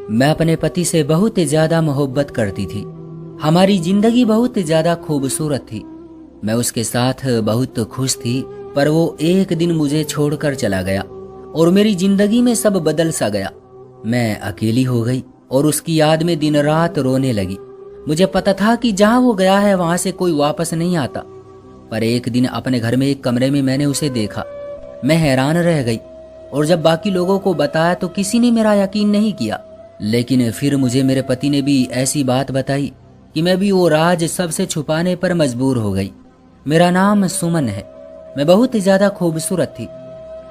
मैं अपने पति से बहुत ज्यादा मोहब्बत करती थी। हमारी जिंदगी बहुत ज्यादा खूबसूरत थी। मैं उसके साथ बहुत खुश थी, पर वो एक दिन मुझे छोड़कर चला गया और मेरी जिंदगी में सब बदल सा गया। मैं अकेली हो गई और उसकी याद में दिन रात रोने लगी। मुझे पता था कि जहां वो गया है वहां से कोई वापस नहीं आता। पर एक दिन अपने घर में एक कमरे में मैंने उसे देखा। मैं हैरान रह गई और जब बाकी लोगों को बताया तो किसी ने मेरा यकीन नहीं किया। लेकिन फिर मुझे मेरे पति ने भी ऐसी बात बताई कि मैं भी वो राज सबसे छुपाने पर मजबूर हो गई। मेरा नाम सुमन है। मैं बहुत ज्यादा खूबसूरत थी।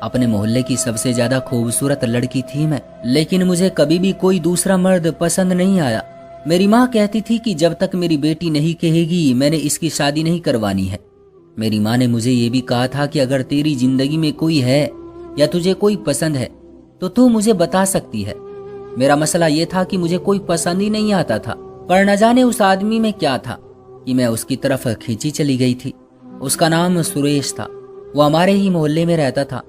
अपने मोहल्ले की सबसे ज्यादा खूबसूरत लड़की थी मैं। लेकिन मुझे कभी भी कोई दूसरा मर्द पसंद नहीं आया। मेरी माँ कहती थी कि जब तक मेरी बेटी नहीं कहेगी मैंने इसकी शादी नहीं करवानी है। मेरी माँ ने मुझे ये भी कहा था कि अगर तेरी जिंदगी में कोई है या तुझे कोई पसंद है तो तू मुझे बता सकती है। मेरा मसला ये था कि मुझे कोई पसंद ही नहीं आता था, पर न जाने उस आदमी में क्या था कि मैं उसकी तरफ खींची चली गई थी। उसका नाम सुरेश था। वो हमारे ही मोहल्ले में रहता था,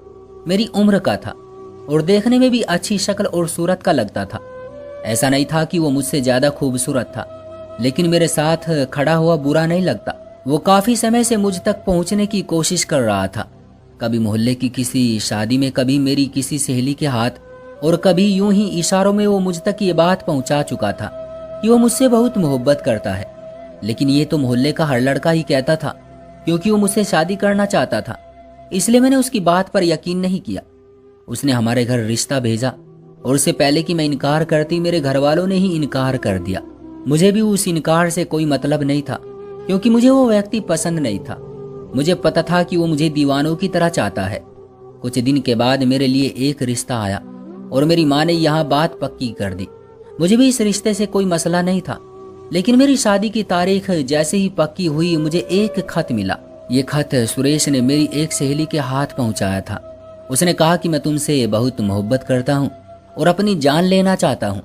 मेरी उम्र का था और देखने में भी अच्छी शक्ल और सूरत का लगता था। ऐसा नहीं था कि वो मुझसे ज्यादा खूबसूरत था, लेकिन मेरे साथ खड़ा हुआ बुरा नहीं लगता। वो काफी समय से मुझ तक पहुंचने की कोशिश कर रहा था। कभी मोहल्ले की किसी शादी में, कभी मेरी किसी सहेली के हाथ, और कभी यूं ही इशारों में वो मुझ तक ये बात पहुंचा चुका था कि वो मुझसे बहुत मोहब्बत करता है। लेकिन ये तो मोहल्ले का हर लड़का ही कहता था, क्योंकि वो मुझसे शादी करना चाहता था। इसलिए मैंने उसकी बात पर यकीन नहीं किया। उसने हमारे घर रिश्ता भेजा और उससे पहले कि मैं इनकार करती मेरे घर वालों ने ही इनकार कर दिया। मुझे भी उस इनकार से कोई मतलब नहीं था, क्योंकि मुझे वो व्यक्ति पसंद नहीं था। मुझे पता था कि वो मुझे दीवानों की तरह चाहता है। कुछ दिन के बाद मेरे लिए एक रिश्ता आया और मेरी माँ ने यहाँ बात पक्की कर दी। मुझे भी इस रिश्ते से कोई मसला नहीं था, लेकिन मेरी शादी की तारीख जैसे ही पक्की हुई मुझे एक खत मिला। ये खत सुरेश ने मेरी एक सहेली के हाथ पहुंचाया था। उसने कहा कि मैं तुमसे बहुत मोहब्बत करता हूँ और अपनी जान लेना चाहता हूँ।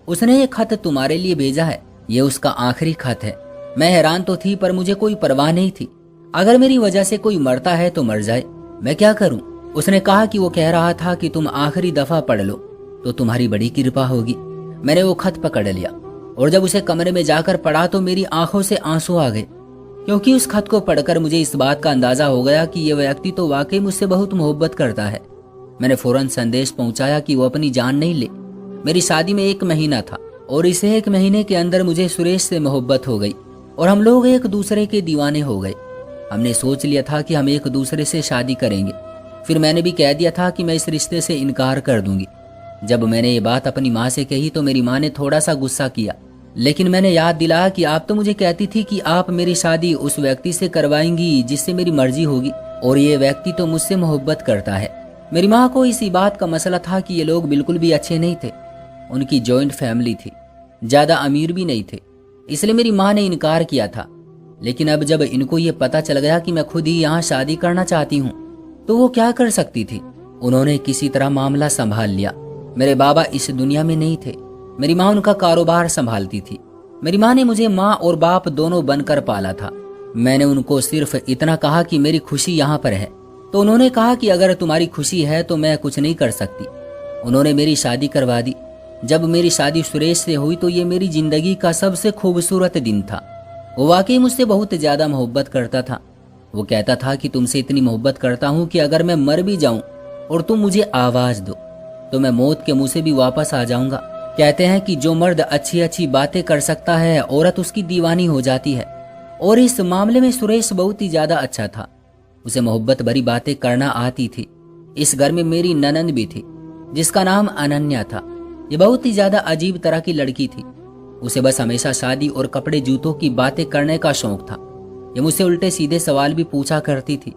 उसने ये खत तुम्हारे लिए भेजा है। ये उसका आखिरी खत है। मैं हैरान तो थी, पर मुझे कोई परवाह नहीं थी। अगर मेरी वजह से कोई मरता है तो मर जाए, मैं क्या करूं? उसने कहा कि वो कह रहा था कि तुम आखिरी दफा पढ़ लो तो तुम्हारी बड़ी कृपा होगी। मैंने वो खत पकड़ लिया और जब उसे कमरे में जाकर पढ़ा तो मेरी आंखों से आंसू आ गए, क्योंकि उस खत को पढ़कर मुझे इस बात का अंदाजा हो गया कि ये व्यक्ति तो वाकई मुझसे बहुत मोहब्बत करता है। मैंने फौरन संदेश पहुंचाया कि वो अपनी जान नहीं ले। मेरी शादी में 1 महीना था और इस 1 महीने के अंदर मुझे सुरेश से मोहब्बत हो गई और हम लोग एक दूसरे के दीवाने हो गए। हमने सोच लिया था कि हम एक दूसरे से शादी करेंगे। फिर मैंने भी कह दिया था कि मैं इस रिश्ते से इनकार कर दूंगी। जब मैंने ये बात अपनी माँ से कही तो मेरी माँ ने थोड़ा सा गुस्सा किया, लेकिन मैंने याद दिलाया कि आप तो मुझे कहती थी कि आप मेरी शादी उस व्यक्ति से करवाएंगी जिससे मेरी मर्जी होगी, और ये व्यक्ति तो मुझसे मोहब्बत करता है। मेरी माँ को इसी बात का मसला था कि ये लोग बिल्कुल भी अच्छे नहीं थे। उनकी जॉइंट फैमिली थी, ज्यादा अमीर भी नहीं थे, इसलिए मेरी माँ ने इनकार किया था। लेकिन अब जब इनको ये पता चल गया कि मैं खुद ही यहाँ शादी करना चाहती हूँ तो वो क्या कर सकती थी। उन्होंने किसी तरह मामला संभाल लिया। मेरे बाबा इस दुनिया में नहीं थे। मेरी माँ उनका कारोबार संभालती थी। मेरी माँ ने मुझे माँ और बाप दोनों बनकर पाला था। मैंने उनको सिर्फ इतना कहा कि मेरी खुशी यहाँ पर है, तो उन्होंने कहा कि अगर तुम्हारी खुशी है तो मैं कुछ नहीं कर सकती। उन्होंने मेरी शादी करवा दी। जब मेरी शादी सुरेश से हुई तो ये मेरी जिंदगी का सबसे खूबसूरत दिन था। वो वाकई मुझसे बहुत ज्यादा मोहब्बत करता था। वो कहता था कि तुमसे इतनी मोहब्बत करता हूँ कि अगर मैं मर भी जाऊं और तुम मुझे आवाज दो तो मैं मौत के मुंह से भी वापस आ जाऊंगा। कहते हैं कि जो मर्द अच्छी अच्छी बातें कर सकता है औरत उसकी दीवानी हो जाती है, और इस मामले में सुरेश बहुत ही ज्यादा अच्छा था। उसे मोहब्बत भरी बातें करना आती थी। इस घर में मेरी ननंद भी थी जिसका नाम अनन्या था। ये बहुत ही ज्यादा अजीब तरह की लड़की थी। उसे बस हमेशा शादी और कपड़े जूतों की बातें करने का शौक था। ये मुझसे उल्टे सीधे सवाल भी पूछा करती थी।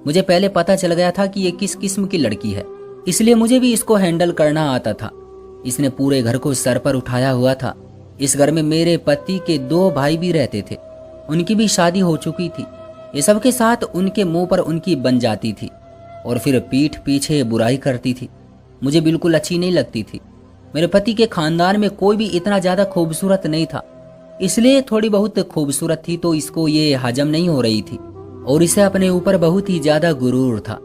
मुझे पहले पता चल गया था कि ये किस किस्म की लड़की है, इसलिए मुझे भी इसको हैंडल करना आता था। इसने पूरे घर को सर पर उठाया हुआ था। इस घर में मेरे पति के 2 भाई भी रहते थे। उनकी भी शादी हो चुकी थी। ये सबके साथ उनके मुंह पर उनकी बन जाती थी और फिर पीठ पीछे बुराई करती थी। मुझे बिल्कुल अच्छी नहीं लगती थी। मेरे पति के खानदान में कोई भी इतना ज्यादा खूबसूरत नहीं था, इसलिए थोड़ी बहुत खूबसूरत थी तो इसको ये हजम नहीं हो रही थी और इसे अपने ऊपर बहुत ही ज्यादा गुरूर था।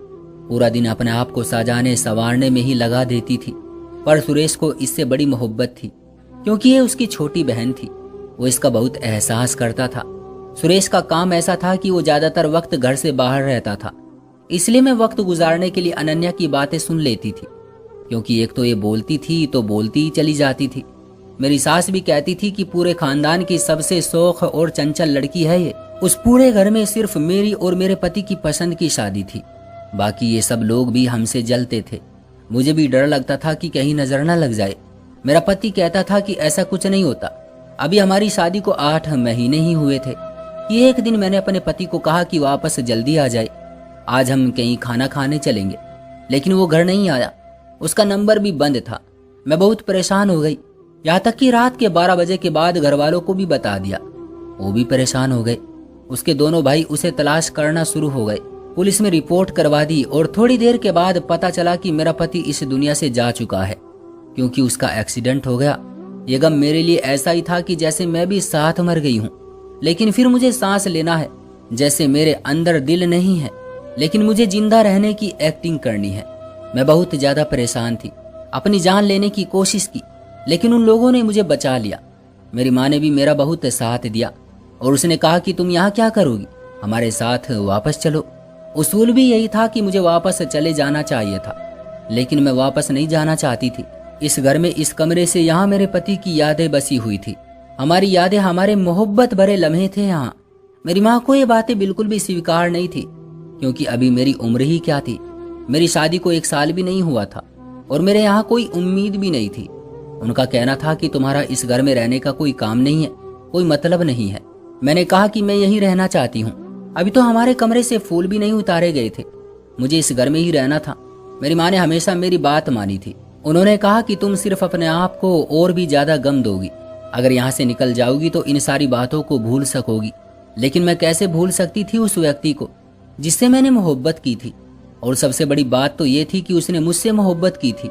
पूरा दिन अपने आप को सजाने संवारने में ही लगा देती थी, पर सुरेश को इससे बड़ी मोहब्बत थी। क्योंकि ये उसकी छोटी बहन थी। वो इसका बहुत एहसास करता था। सुरेश का काम ऐसा था कि वो ज्यादातर वक्त घर से बाहर रहता था, इसलिए मैं वक्त गुजारने के लिए अनन्या की बातें सुन लेती थी। क्योंकि एक तो ये बोलती थी तो बोलती ही चली जाती थी। मेरी सास भी कहती थी कि पूरे खानदान की सबसे शौक और चंचल लड़की है ये। उस पूरे घर में सिर्फ मेरी और मेरे पति की पसंद की शादी थी। बाकी ये सब लोग भी हमसे जलते थे। मुझे भी डर लगता था कि कहीं नजर न लग जाए। मेरा पति कहता था कि ऐसा कुछ नहीं होता। अभी हमारी शादी को 8 महीने ही हुए थे कि एक दिन मैंने अपने पति को कहा कि वापस जल्दी आ जाए, आज हम कहीं खाना खाने चलेंगे। लेकिन वो घर नहीं आया, उसका नंबर भी बंद था। मैं बहुत परेशान हो गई, यहाँ तक कि रात के 12 बजे के बाद घर वालों को भी बता दिया। वो भी परेशान हो गए। उसके दोनों भाई उसे तलाश करना शुरू हो गए। पुलिस में रिपोर्ट करवा दी और थोड़ी देर के बाद पता चला कि मेरा पति इस दुनिया से जा चुका है, क्योंकि उसका एक्सीडेंट हो गया। ये गम मेरे लिए ऐसा ही था कि जैसे मैं भी साथ मर गई हूँ। लेकिन फिर मुझे सांस लेना है, जैसे मेरे अंदर दिल नहीं है, लेकिन मुझे जिंदा रहने की एक्टिंग करनी है। मैं बहुत ज्यादा परेशान थी, अपनी जान लेने की कोशिश की, लेकिन उन लोगों ने मुझे बचा लिया। मेरी माँ ने भी मेरा बहुत साथ दिया और उसने कहा कि तुम यहाँ क्या करोगी, हमारे साथ वापस चलो। उसूल भी यही था कि मुझे वापस चले जाना चाहिए था, लेकिन मैं वापस नहीं जाना चाहती थी। इस घर में, इस कमरे से यहाँ मेरे पति की यादें बसी हुई थी। हमारी यादें, हमारे मोहब्बत भरे लम्हे थे यहाँ। मेरी माँ को ये बातें बिल्कुल भी स्वीकार नहीं थी, क्योंकि अभी मेरी उम्र ही क्या थी। मेरी शादी को 1 साल भी नहीं हुआ था और मेरे यहाँ कोई उम्मीद भी नहीं थी। उनका कहना था कि तुम्हारा इस घर में रहने का कोई काम नहीं है, कोई मतलब नहीं है। मैंने कहा कि मैं यहीं रहना चाहती हूँ। अभी तो हमारे कमरे से फूल भी नहीं उतारे गए थे, मुझे इस घर में ही रहना था। मेरी माँ ने हमेशा मेरी बात मानी थी। उन्होंने कहा कि तुम सिर्फ अपने आप को और भी ज्यादा गम दोगी। अगर यहाँ से निकल जाओगी तो इन सारी बातों को भूल सकोगी। लेकिन मैं कैसे भूल सकती थी उस व्यक्ति को जिससे मैंने मोहब्बत की थी। और सबसे बड़ी बात तो ये थी कि उसने मुझसे मोहब्बत की थी।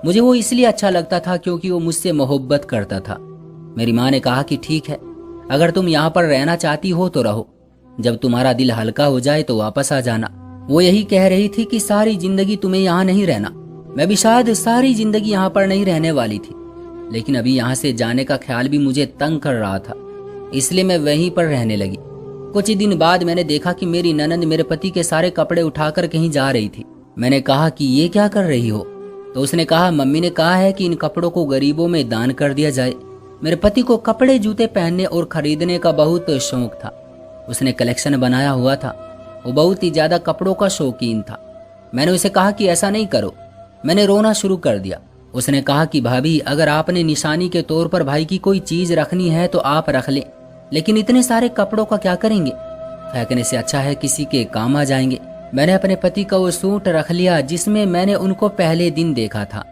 मुझे वो इसलिए अच्छा लगता था क्योंकि वो मुझसे मोहब्बत करता था। मेरी माँ ने कहा कि ठीक है, अगर तुम यहाँ पर रहना चाहती हो तो रहो, जब तुम्हारा दिल हल्का हो जाए तो वापस आ जाना। वो यही कह रही थी कि सारी जिंदगी तुम्हें यहाँ नहीं रहना। मैं भी शायद सारी जिंदगी यहाँ पर नहीं रहने वाली थी, लेकिन अभी यहाँ से जाने का ख्याल भी मुझे तंग कर रहा था, इसलिए मैं वहीं पर रहने लगी। कुछ ही दिन बाद मैंने देखा कि मेरी ननंद मेरे पति के सारे कपड़े उठाकर कहीं जा रही थी। मैंने कहा कि ये क्या कर रही हो, तो उसने कहा मम्मी ने कहा है कि इन कपड़ों को गरीबों में दान कर दिया जाए। मेरे पति को कपड़े जूते पहनने और खरीदने का बहुत शौक था। उसने कलेक्शन बनाया हुआ था। वो बहुत ही ज्यादा कपड़ों का शौकीन था। मैंने उसे कहा कि ऐसा नहीं करो। मैंने रोना शुरू कर दिया। उसने कहा कि भाभी, अगर आपने निशानी के तौर पर भाई की कोई चीज रखनी है तो आप रख लें, लेकिन इतने सारे कपड़ों का क्या करेंगे, फेंकने से अच्छा है किसी के काम आ जाएंगे। मैंने अपने पति का वो सूट रख लिया जिसमें मैंने उनको पहले दिन देखा था,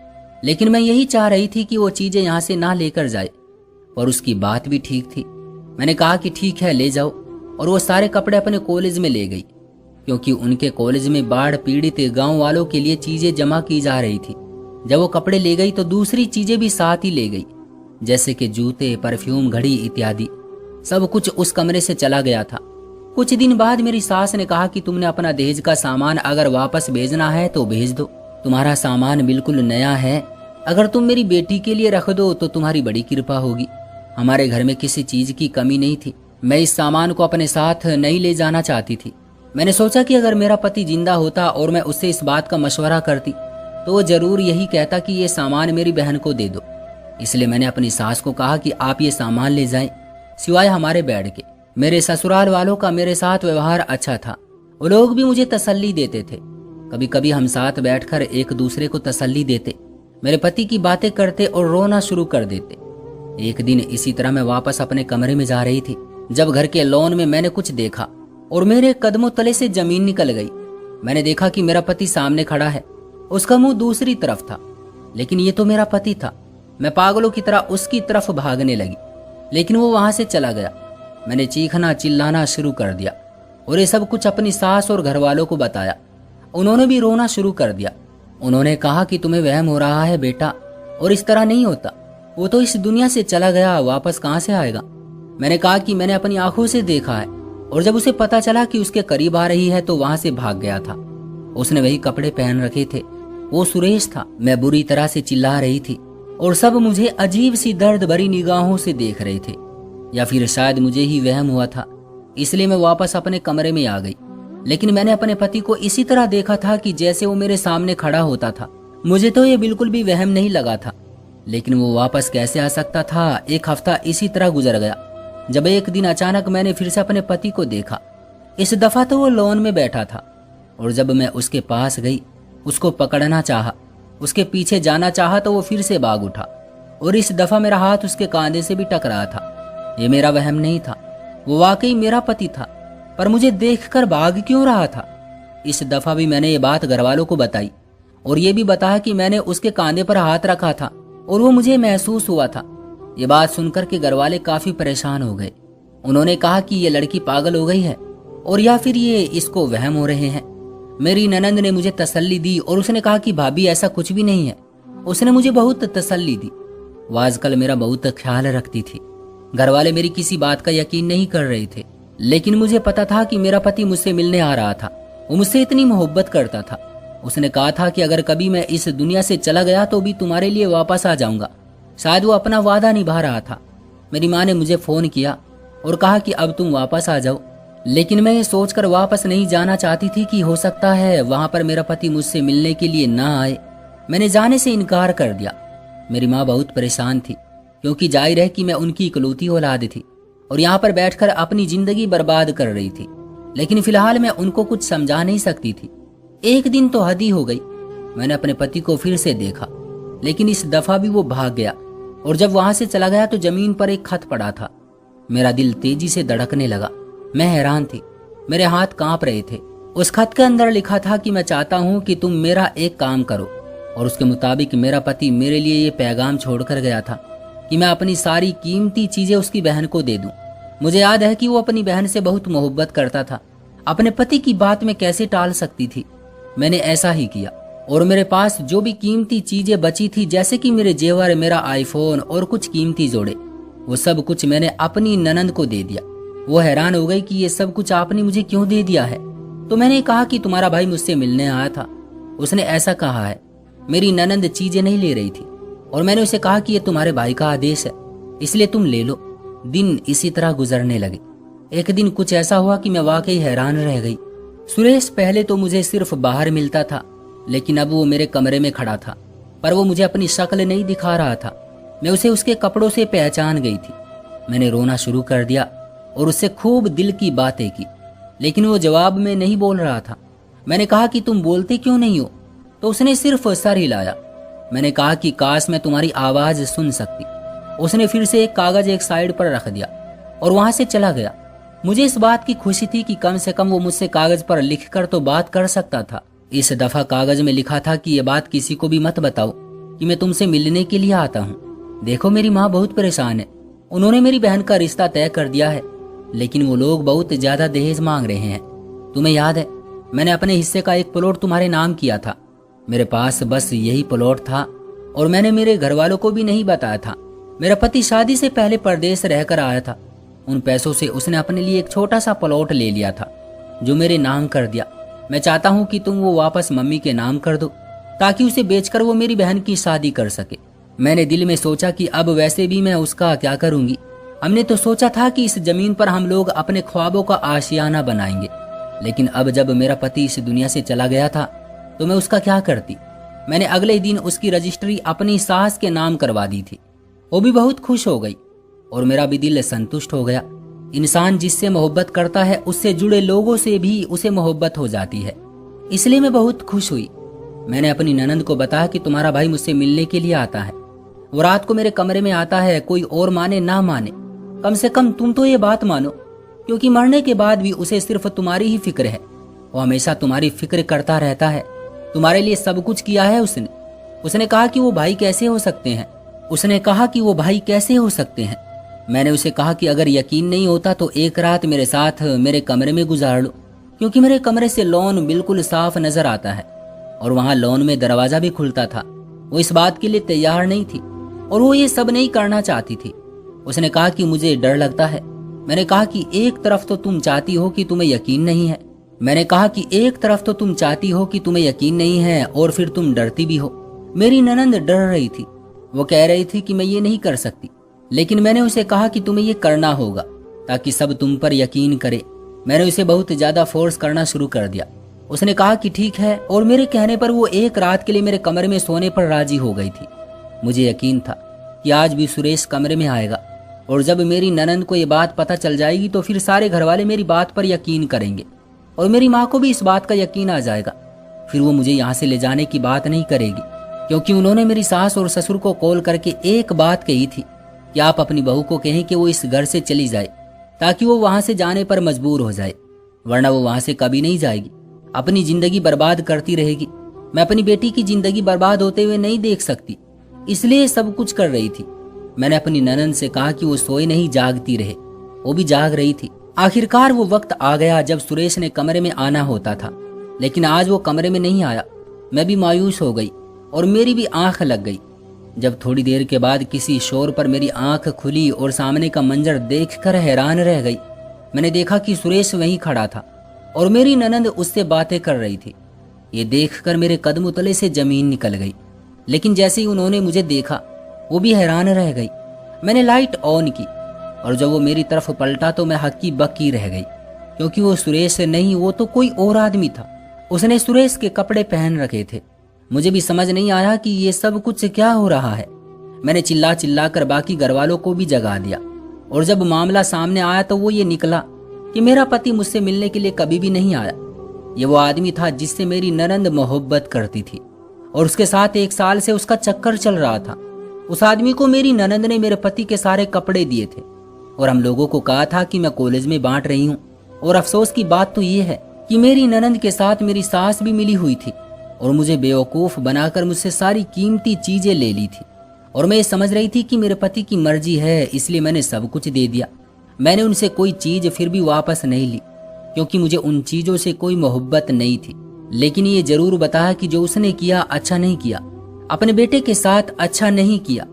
लेकिन मैं यही चाह रही थी कि वो चीजें यहाँ से ना लेकर जाए। और उसकी बात भी ठीक थी। मैंने कहा कि ठीक है ले जाओ, और वो सारे कपड़े अपने कॉलेज में ले गई, क्योंकि उनके कॉलेज में बाढ़ पीड़ित गांव वालों के लिए चीजें जमा की जा रही थी। जब वो कपड़े ले गई तो दूसरी चीजें भी साथ ही ले गई, जैसे कि जूते, परफ्यूम, घड़ी इत्यादि। सब कुछ उस कमरे से चला गया था। कुछ दिन बाद मेरी सास ने कहा कि तुमने अपना दहेज का सामान अगर वापस भेजना है तो भेज दो। तुम्हारा सामान बिल्कुल नया है, अगर तुम मेरी बेटी के लिए रख दो तो तुम्हारी बड़ी कृपा होगी। हमारे घर में किसी चीज की कमी नहीं थी। मैं इस सामान को अपने साथ नहीं ले जाना चाहती थी। मैंने सोचा कि अगर मेरा पति जिंदा होता और मैं उससे इस बात का मशवरा करती तो वो जरूर यही कहता कि ये सामान मेरी बहन को दे दो। इसलिए मैंने अपनी सास को कहा कि आप ये सामान ले जाएं, सिवाय हमारे बेड के। मेरे ससुराल वालों का मेरे साथ व्यवहार अच्छा था। वो लोग भी मुझे तसल्ली देते थे। कभी कभी हम साथ बैठकर एक दूसरे को तसल्ली देते, मेरे पति की बातें करते और रोना शुरू कर देते। एक दिन इसी तरह मैं वापस अपने कमरे में जा रही थी, जब घर के लॉन में मैंने कुछ देखा और मेरे कदमों तले से जमीन निकल गई। मैंने देखा कि मेरा पति सामने खड़ा है, उसका मुंह दूसरी तरफ था, लेकिन ये तो मेरा पति था। मैं पागलों की तरह उसकी तरफ भागने लगी, लेकिन वो वहां से चला गया। मैंने चीखना चिल्लाना शुरू कर दिया और ये सब कुछ अपनी सास और घर वालों को बताया। उन्होंने भी रोना शुरू कर दिया। उन्होंने कहा कि तुम्हें वहम हो रहा है बेटा, और इस तरह नहीं होता। वो तो इस दुनिया से चला गया, वापस कहाँ से आएगा। मैंने कहा कि मैंने अपनी आंखों से देखा है, और जब उसे पता चला कि उसके करीब आ रही है तो वहां से भाग गया था। उसने वही कपड़े पहन रखे थे, वो सुरेश था। मैं बुरी तरह से चिल्ला रही थी और सब मुझे अजीब सी दर्द भरी निगाहों से देख रहे थे, या फिर शायद मुझे ही वहम हुआ था, इसलिए मैं वापस अपने कमरे में आ गई। लेकिन मैंने अपने पति को इसी तरह देखा था कि जैसे वो मेरे सामने खड़ा होता था। मुझे तो ये बिल्कुल भी वहम नहीं लगा था, लेकिन वो वापस कैसे आ सकता था। एक हफ्ता इसी तरह गुजर गया, जब एक दिन अचानक मैंने फिर से अपने पति को देखा। इस दफा तो वो लॉन में बैठा था, और जब मैं उसके पास गई, उसको पकड़ना चाहा, उसके पीछे जाना चाहा, तो वो फिर से भाग उठा, और इस दफा मेरा हाथ उसके कांधे से भी टकरा था। ये मेरा वहम नहीं था, वो वाकई मेरा पति था, पर मुझे देखकर भाग क्यों रहा था। इस दफा भी मैंने ये बात घरवालों को बताई, और ये भी बताया कि मैंने उसके कांधे पर हाथ रखा था और वो मुझे महसूस हुआ था। ये बात सुनकर के घरवाले काफी परेशान हो गए। उन्होंने कहा कि ये लड़की पागल हो गई है, और या फिर ये इसको वहम हो रहे हैं। मेरी ननंद ने मुझे तसल्ली दी और उसने कहा कि भाभी ऐसा कुछ भी नहीं है। उसने मुझे बहुत तसल्ली दी। वो आजकल मेरा बहुत ख्याल रखती थी। घरवाले मेरी किसी बात का यकीन नहीं कर रहे थे, लेकिन मुझे पता था कि मेरा पति मुझसे मिलने आ रहा था। वो मुझसे इतनी मोहब्बत करता था। उसने कहा था कि अगर कभी मैं इस दुनिया से चला गया तो भी तुम्हारे लिए वापस आ जाऊंगा। शायद वो अपना वादा निभा रहा था। मेरी माँ ने मुझे फोन किया और कहा कि अब तुम वापस आ जाओ, लेकिन मैं ये सोचकर वापस नहीं जाना चाहती थी कि हो सकता है वहां पर मेरा पति मुझसे मिलने के लिए ना आए। मैंने जाने से इनकार कर दिया। मेरी माँ बहुत परेशान थी, क्योंकि जाहिर है कि मैं उनकी इकलौती औलाद थी और यहाँ पर बैठकर अपनी जिंदगी बर्बाद कर रही थी। लेकिन फिलहाल मैं उनको कुछ समझा नहीं सकती थी। एक दिन तो हद ही हो गई। मैंने अपने पति को फिर से देखा, लेकिन इस दफा भी वो भाग गया, और जब वहां से चला गया तो जमीन पर एक खत पड़ा था। मेरा दिल तेजी से धड़कने लगा। मैं हैरान थी, मेरे हाथ कांप रहे थे। उस खत के अंदर लिखा था कि मैं चाहता हूं कि तुम मेरा एक काम करो, और उसके मुताबिक मेरा पति मेरे लिए ये पैगाम छोड़कर गया था कि मैं अपनी सारी कीमती चीजें उसकी बहन को दे दूं। मुझे याद है कि वो अपनी बहन से बहुत मोहब्बत करता था। अपने पति की बात में कैसे टाल सकती थी। मैंने ऐसा ही किया, और मेरे पास जो भी कीमती चीजें बची थी, जैसे कि मेरे जेवर, मेरा आईफोन और कुछ कीमती जोड़े, वो सब कुछ मैंने अपनी ननंद को दे दिया। वो हैरान हो गई कि ये सब कुछ आपने मुझे क्यों दे दिया है। तो मैंने कहा कि तुम्हारा भाई मुझसे मिलने आया था, उसने ऐसा कहा है। मेरी ननंद चीजें नहीं ले रही थी, और मैंने उसे कहा कि ये तुम्हारे भाई का आदेश है, इसलिए तुम ले लो। दिन इसी तरह गुजरने लगे। एक दिन कुछ ऐसा हुआ कि मैं वाकई हैरान रह गई। सुरेश पहले तो मुझे सिर्फ बाहर मिलता था, लेकिन अब वो मेरे कमरे में खड़ा था, पर वो मुझे अपनी शक्ल नहीं दिखा रहा था। मैं उसे उसके कपड़ों से पहचान गई थी। मैंने रोना शुरू कर दिया और उससे खूब दिल की बातें की, लेकिन वो जवाब में नहीं बोल रहा था। मैंने कहा कि तुम बोलते क्यों नहीं हो, तो उसने सिर्फ सर हिलाया। मैंने कहा कि काश मैं तुम्हारी आवाज सुन सकती। उसने फिर से एक कागज एक साइड पर रख दिया और वहां से चला गया। मुझे इस बात की खुशी थी कि कम से कम वो मुझसे कागज पर लिखकर तो बात कर सकता था। इस दफा कागज में लिखा था कि ये बात किसी को भी मत बताओ कि मैं तुमसे मिलने के लिए आता हूँ। देखो, मेरी माँ बहुत परेशान है। उन्होंने मेरी बहन का रिश्ता तय कर दिया है, लेकिन वो लोग बहुत ज्यादा दहेज मांग रहे हैं। तुम्हें याद है, मैंने अपने हिस्से का एक प्लॉट तुम्हारे नाम किया था। मेरे पास बस यही प्लॉट था, और मैंने मेरे घर वालों को भी नहीं बताया था। मेरा पति शादी से पहले परदेश रहकर आया था। उन पैसों से उसने अपने लिए एक छोटा सा प्लॉट ले लिया था, जो मेरे नाम कर दिया। मैं चाहता हूँ कि तुम वो वापस मम्मी के नाम कर दो, ताकि उसे बेचकर वो मेरी बहन की शादी कर सके। मैंने दिल में सोचा कि अब वैसे भी मैं उसका क्या करूंगी। हमने तो सोचा था कि इस जमीन पर हम लोग अपने ख्वाबों का आशियाना बनाएंगे, लेकिन अब जब मेरा पति इस दुनिया से चला गया था तो मैं उसका क्या करती। मैंने अगले दिन उसकी रजिस्ट्री अपनी सास के नाम करवा दी थी। वो भी बहुत खुश हो गई और मेरा भी दिल संतुष्ट हो गया। इंसान जिससे मोहब्बत करता है, उससे जुड़े लोगों से भी उसे मोहब्बत हो जाती है, इसलिए मैं बहुत खुश हुई। मैंने अपनी ननंद को बताया कि तुम्हारा भाई मुझसे मिलने के लिए आता है। वो रात को मेरे कमरे में आता है, कोई और माने ना माने, कम से कम तुम तो ये बात मानो, क्योंकि मरने के बाद भी उसे सिर्फ तुम्हारी ही फिक्र है। वो हमेशा तुम्हारी फिक्र करता रहता है। तुम्हारे लिए सब कुछ किया है उसने कहा कि वो भाई कैसे हो सकते हैं। मैंने उसे कहा कि अगर यकीन नहीं होता तो एक रात मेरे साथ मेरे कमरे में गुजार लो, क्योंकि मेरे कमरे से लॉन बिल्कुल साफ नजर आता है और वहां लॉन में दरवाजा भी खुलता था। वो इस बात के लिए तैयार नहीं थी और वो ये सब नहीं करना चाहती थी। उसने कहा कि मुझे डर लगता है। मैंने कहा कि एक तरफ तो तुम चाहती हो कि तुम्हें यकीन नहीं है और फिर तुम डरती भी हो। मेरी ननंद डर रही थी। वो कह रही थी कि मैं ये नहीं कर सकती, लेकिन मैंने उसे कहा कि तुम्हें ये करना होगा ताकि सब तुम पर यकीन करे। मैंने उसे बहुत ज़्यादा फोर्स करना शुरू कर दिया। उसने कहा कि ठीक है, और मेरे कहने पर वो एक रात के लिए मेरे कमरे में सोने पर राजी हो गई थी। मुझे यकीन था कि आज भी सुरेश कमरे में आएगा, और जब मेरी ननंद को ये बात पता चल जाएगी तो फिर सारे घर वाले मेरी बात पर यकीन करेंगे, और मेरी माँ को भी इस बात का यकीन आ जाएगा। फिर वो मुझे यहाँ से ले जाने की बात नहीं करेगी, क्योंकि उन्होंने मेरी सास और ससुर को कॉल करके एक बात कही थी कि आप अपनी बहू को कहें कि वो इस घर से चली जाए, ताकि वो वहाँ से जाने पर मजबूर हो जाए, वरना वो वहाँ से कभी नहीं जाएगी, अपनी जिंदगी बर्बाद करती रहेगी। मैं अपनी बेटी की जिंदगी बर्बाद होते हुए नहीं देख सकती, इसलिए सब कुछ कर रही थी। मैंने अपनी ननंद से कहा कि वो सोए नहीं, जागती रहे। वो भी जाग रही थी। आखिरकार वो वक्त आ गया जब सुरेश ने कमरे में आना होता था, लेकिन आज वो कमरे में नहीं आया। मैं भी मायूस हो गई और मेरी भी आंख लग गई। जब थोड़ी देर के बाद किसी शोर पर मेरी आंख खुली और सामने का मंजर देखकर हैरान रह गई। मैंने देखा कि सुरेश वहीं खड़ा था और मेरी ननंद उससे बातें कर रही थी। ये देखकर मेरे कदम तले से जमीन निकल गई, लेकिन जैसे ही उन्होंने मुझे देखा वो भी हैरान रह गई। मैंने लाइट ऑन की और जब वो मेरी तरफ पलटा तो मैं हक्की बक्की रह गई, क्योंकि वो सुरेश नहीं, वो तो कोई और आदमी था। उसने सुरेश के कपड़े पहन रखे थे। मुझे भी समझ नहीं आया कि ये सब कुछ क्या हो रहा है। मैंने चिल्ला चिल्ला कर बाकी घरवालों को भी जगा दिया, और जब मामला सामने आया तो वो ये निकला कि मेरा पति मुझसे मिलने के लिए कभी भी नहीं आया। ये वो आदमी था जिससे मेरी ननंद मोहब्बत करती थी, और उसके साथ 1 साल से उसका चक्कर चल रहा था। उस आदमी को मेरी ननंद ने मेरे पति के सारे कपड़े दिए थे, और हम लोगों को कहा था कि मैं कॉलेज में बांट रही हूँ। और अफसोस की बात तो ये है कि मेरी ननंद के साथ मेरी सास भी मिली हुई थी, और मुझे बेवकूफ़ बनाकर मुझसे सारी कीमती चीज़ें ले ली थी। और मैं ये समझ रही थी कि मेरे पति की मर्जी है, इसलिए मैंने सब कुछ दे दिया। मैंने उनसे कोई चीज़ फिर भी वापस नहीं ली, क्योंकि मुझे उन चीज़ों से कोई मोहब्बत नहीं थी। लेकिन ये जरूर बताया कि जो उसने किया अच्छा नहीं किया, अपने बेटे के साथ अच्छा नहीं किया,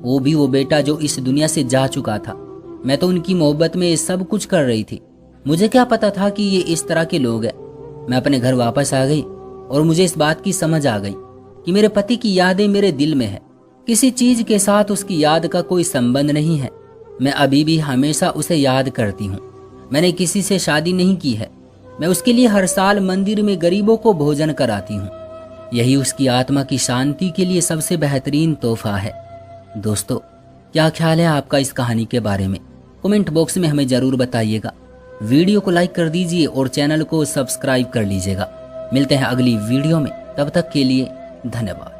वो भी वो बेटा जो इस दुनिया से जा चुका था। मैं तो उनकी मोहब्बत में सब कुछ कर रही थी। मुझे क्या पता था कि ये इस तरह के लोग हैं। मैं अपने घर वापस आ गई और मुझे इस बात की समझ आ गई कि मेरे पति की यादें मेरे दिल में है। किसी चीज के साथ उसकी याद का कोई संबंध नहीं है। मैं अभी भी हमेशा उसे याद करती हूँ। मैंने किसी से शादी नहीं की है। मैं उसके लिए हर साल मंदिर में गरीबों को भोजन कराती हूँ। यही उसकी आत्मा की शांति के लिए सबसे बेहतरीन तोहफा है। दोस्तों, क्या ख्याल है आपका इस कहानी के बारे में? कमेंट बॉक्स में हमें जरूर बताइएगा। वीडियो को लाइक कर दीजिए और चैनल को सब्सक्राइब कर लीजिएगा। मिलते हैं अगली वीडियो में, तब तक के लिए धन्यवाद।